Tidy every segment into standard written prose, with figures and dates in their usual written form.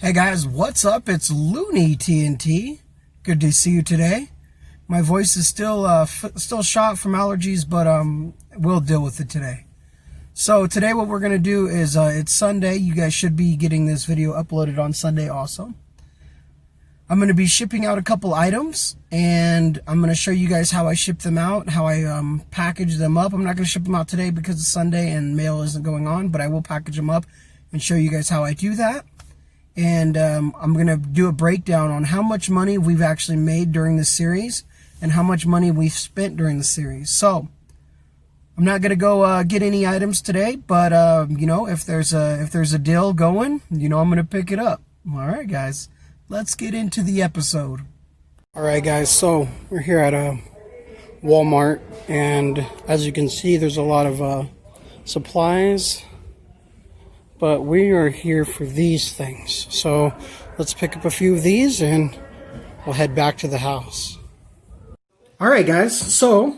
Hey guys, what's up? It's Looney TNT. Good to see you today. My voice is still shot from allergies, but we'll deal with it today. So today what we're gonna do is it's Sunday. You guys should be getting this video uploaded on Sunday also. I'm gonna be shipping out a couple items, and I'm gonna show you guys how I ship them out, how I package them up. I'm not gonna ship them out today because it's Sunday and mail isn't going on, but I will package them up and show you guys how I do that. And I'm going to do a breakdown on how much money we've actually made during this series and how much money we've spent during the series. So I'm not going to go get any items today, but you know, if there's a deal going, you know, I'm going to pick it up. All right, guys, let's get into the episode. All right, guys, so we're here at Walmart, and as you can see, there's a lot of supplies. But we are here for these things. So let's pick up a few of these and we'll head back to the house. All right, guys. So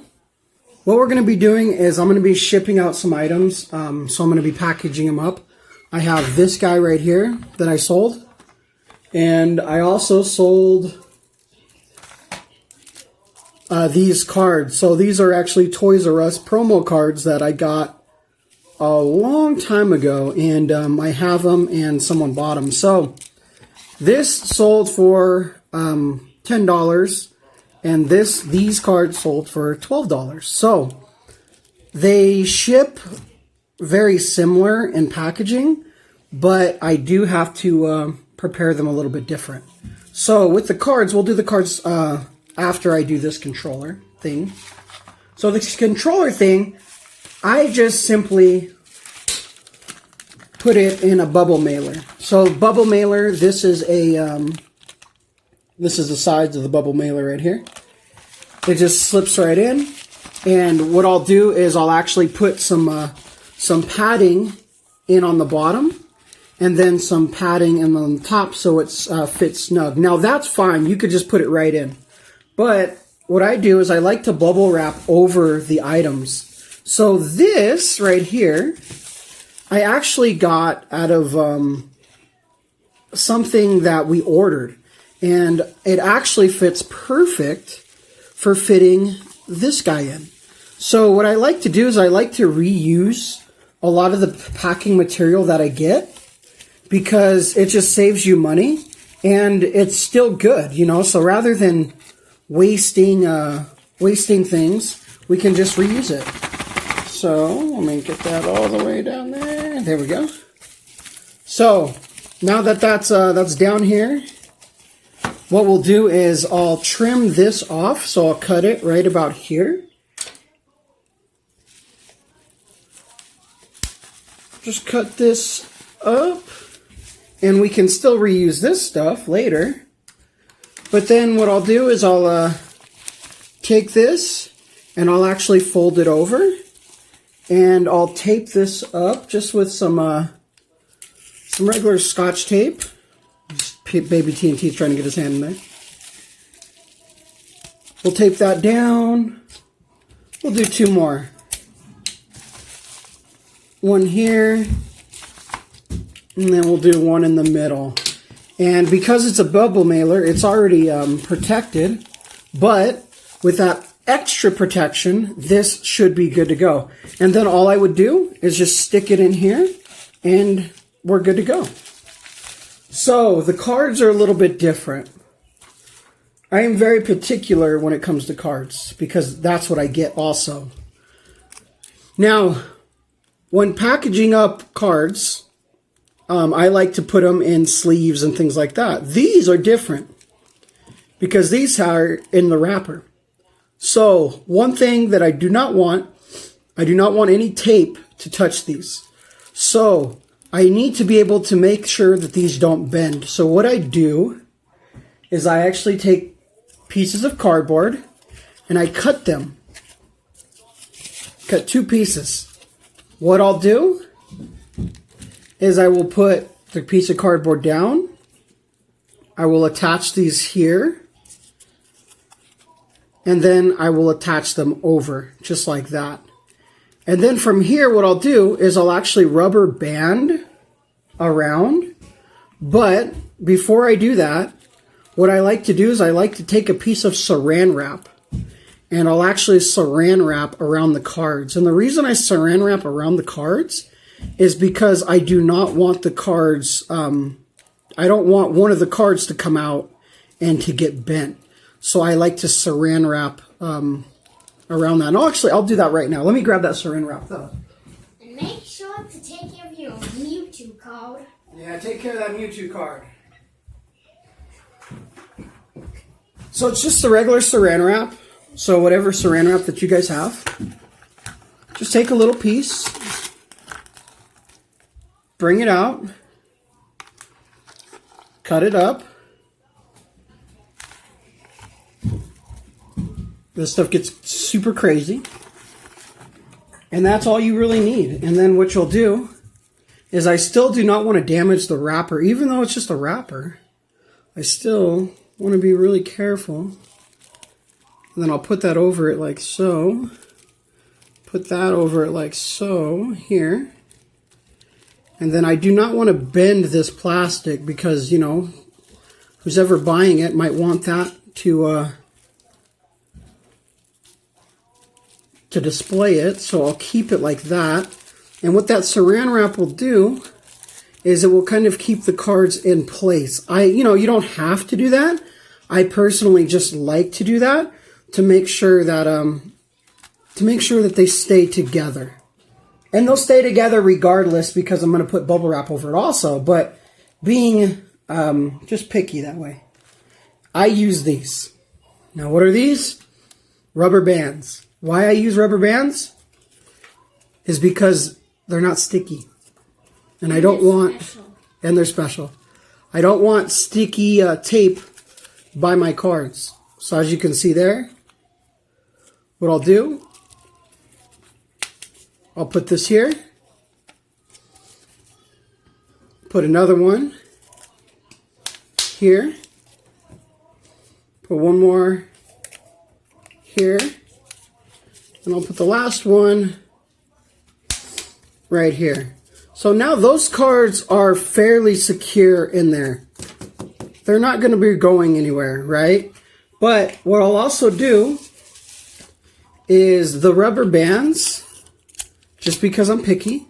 what we're going to be doing is I'm going to be shipping out some items. So I'm going to be packaging them up. I have this guy right here that I sold. And I also sold these cards. So these are actually Toys R Us promo cards that I got a long time ago, and I have them and someone bought them. So this sold for $10, and these cards sold for $12. So they ship very similar in packaging, but I do have to prepare them a little bit different. So with the cards, we'll do the cards after I do this controller thing. So this controller thing, I just simply put it in a bubble mailer. So bubble mailer, this is the sides of the bubble mailer right here. It just slips right in. And what I'll do is I'll actually put some padding in on the bottom, and then some padding in on the top so it fits snug. Now that's fine. You could just put it right in. But what I do is I like to bubble wrap over the items. So this right here, I actually got out of something that we ordered. And it actually fits perfect for fitting this guy in. So what I like to do is I like to reuse a lot of the packing material that I get, because it just saves you money and it's still good, you know. So rather than wasting things, we can just reuse it. So let me get that all the way down there. There we go. So now that that's down here, what we'll do is I'll trim this off. So I'll cut it right about here. Just cut this up, and we can still reuse this stuff later. But then what I'll do is I'll take this and I'll actually fold it over. And I'll tape this up just with some regular Scotch tape. Baby TNT's trying to get his hand in there. We'll tape that down. We'll do two more. One here, and then we'll do one in the middle. And because it's a bubble mailer, it's already protected, but with that extra protection, this should be good to go. And then all I would do is just stick it in here and we're good to go. So the cards are a little bit different. I am very particular when it comes to cards because that's what I get also. Now, when packaging up cards, I like to put them in sleeves and things like that. These are different because these are in the wrapper. So one thing that I do not want any tape to touch these. So I need to be able to make sure that these don't bend. So what I do is I actually take pieces of cardboard and I cut them. Cut two pieces. What I'll do is I will put the piece of cardboard down. I will attach these here. And then I will attach them over, just like that. And then from here, what I'll do is I'll actually rubber band around But before I do that, what I like to do is I like to take a piece of saran wrap, and I'll actually saran wrap around the cards. And the reason I saran wrap around the cards is because I do not want the cards, I don't want one of the cards to come out and to get bent. So I like to saran wrap around that. And I'll do that right now. Let me grab that saran wrap though. And make sure to take care of your Mewtwo card. Yeah, take care of that Mewtwo card. So it's just the regular saran wrap. So whatever saran wrap that you guys have, just take a little piece, bring it out, cut it up. This stuff gets super crazy. And that's all you really need. And then what you'll do is I still do not want to damage the wrapper. Even though it's just a wrapper, I still want to be really careful. And then I'll put that over it like so. Put that over it like so here. And then I do not want to bend this plastic because, you know, who's ever buying it might want that to display it. So I'll keep it like that. And what that saran wrap will do is it will kind of keep the cards in place. You don't have to do that. I personally just like to do that to make sure that they stay together. And they'll stay together regardless because I'm going to put bubble wrap over it also. But being just picky that way, I use these. Now, what are these? Rubber bands. Why I use rubber bands is because they're not sticky. And I don't want... And they're special. I don't want sticky tape by my cards. So as you can see there, what I'll do, I'll put this here, put another one here, put one more here, and I'll put the last one right here. So now those cards are fairly secure in there. They're not going to be going anywhere, right? But what I'll also do is the rubber bands, just because I'm picky,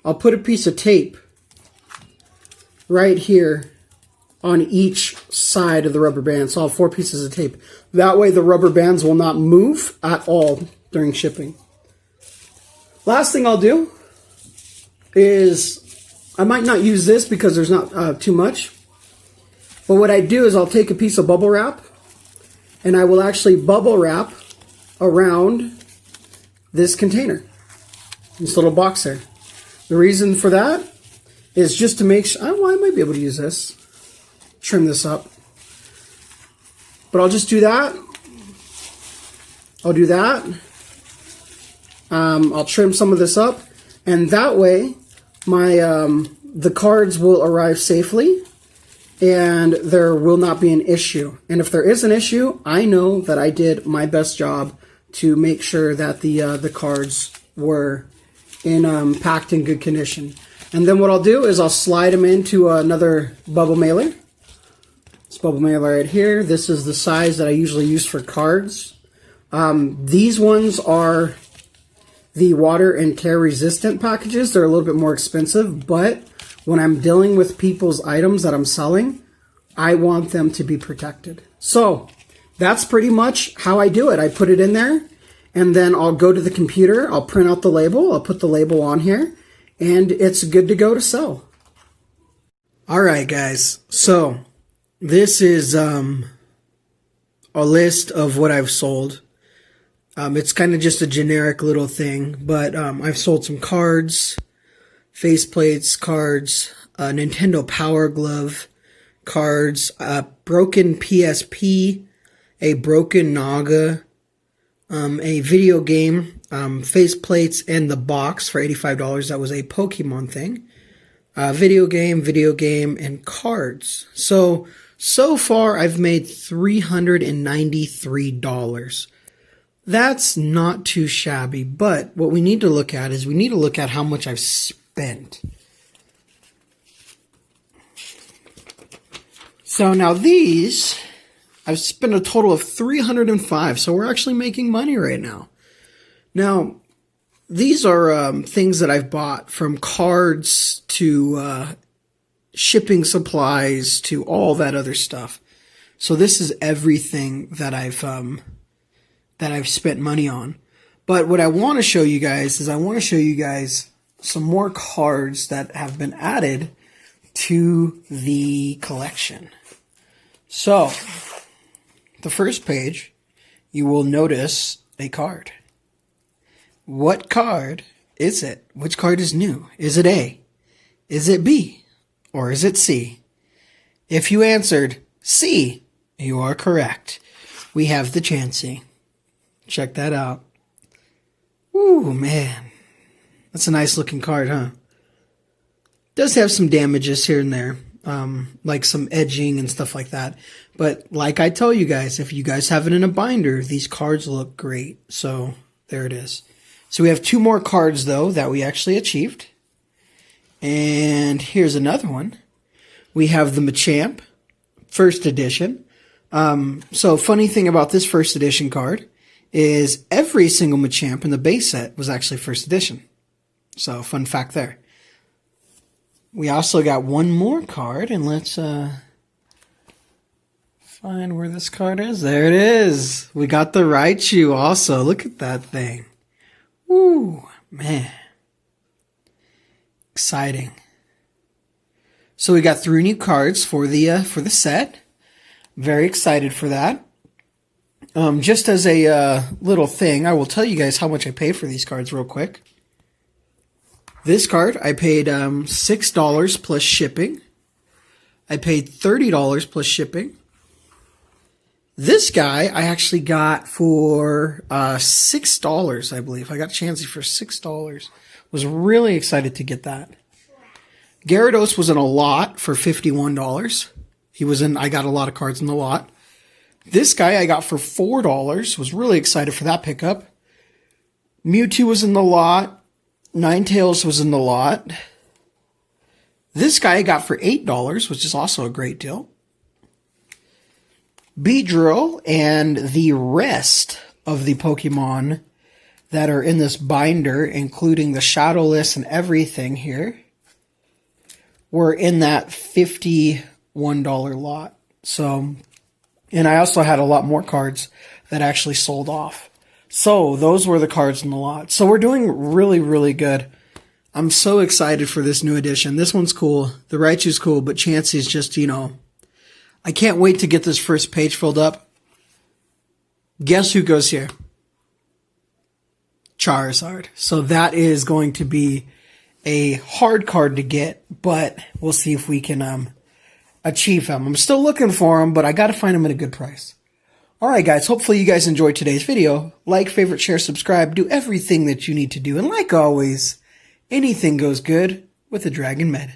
I'll put a piece of tape right here on each side of the rubber band. So I'll have 4 pieces of tape. That way the rubber bands will not move at all during shipping. Last thing I'll do is, I might not use this because there's not too much. But what I do is I'll take a piece of bubble wrap and I will actually bubble wrap around this container, this little box there. The reason for that is just to make sure, I might be able to use this, trim this up. But I'll just do that. I'll do that. I'll trim some of this up, and that way my the cards will arrive safely and there will not be an issue. And if there is an issue, I know that I did my best job to make sure that the cards were packed in good condition. And then what I'll do is I'll slide them into another bubble mailer. This bubble mailer right here. This is the size that I usually use for cards. These ones are the water and tear resistant packages. They're a little bit more expensive, but when I'm dealing with people's items that I'm selling, I want them to be protected. So that's pretty much how I do it. I put it in there, and then I'll go to the computer, I'll print out the label, I'll put the label on here, and it's good to go to sell. All right, guys. So this is a list of what I've sold. It's kind of just a generic little thing, but I've sold some cards, faceplates, cards, a Nintendo Power Glove, cards, a broken PSP, a broken Naga, a video game, faceplates, and the box for $85. That was a Pokemon thing. Video game, and cards. So far I've made $393. That's not too shabby, but what we need to look at is we need to look at how much I've spent. So now these, I've spent a total of 305, so we're actually making money right now. Now, these are things that I've bought, from cards to shipping supplies to all that other stuff. So this is everything that I've spent money on. But what I want to show you guys is I want to show you guys some more cards that have been added to the collection. So, the first page, you will notice a card. What card is it? Which card is new? Is it A? Is it B? Or is it C? If you answered C, you are correct. We have the Chansey. Check that out. Ooh, man. That's a nice looking card, huh? Does have some damages here and there. Like some edging and stuff like that. But like I tell you guys, if you guys have it in a binder, these cards look great. So there it is. So we have 2 more cards, though, that we actually achieved. And here's another one. We have the Machamp, first edition. So funny thing about this first edition card is every single Machamp in the base set was actually first edition. So fun fact there. We also got one more card, and let's find where this card is. There it is. We got the Raichu also. Look at that thing. Woo, man. Exciting. So we got 3 new cards for the set. Very excited for that. Just as a little thing, I will tell you guys how much I paid for these cards real quick. This card, I paid $6 plus shipping. I paid $30 plus shipping. This guy I actually got for $6, I believe. I got Chansey for $6. Was really excited to get that. Gyarados was in a lot for $51. I got a lot of cards in the lot. This guy I got for $4. Was really excited for that pickup. Mewtwo was in the lot. Ninetales was in the lot. This guy I got for $8, which is also a great deal. Beedrill and the rest of the Pokemon that are in this binder, including the Shadowless and everything here, were in that $51 lot. So, and I also had a lot more cards that actually sold off. So those were the cards in the lot. So we're doing really, really good. I'm so excited for this new edition. This one's cool. The Raichu's cool, but Chansey's just, I can't wait to get this first page filled up. Guess who goes here? Charizard. So that is going to be a hard card to get, but we'll see if we can achieve him. I'm still looking for him, but I got to find him at a good price. Alright guys, hopefully you guys enjoyed today's video. Like, favorite, share, subscribe, do everything that you need to do. And like always, anything goes good with a Dragon Med.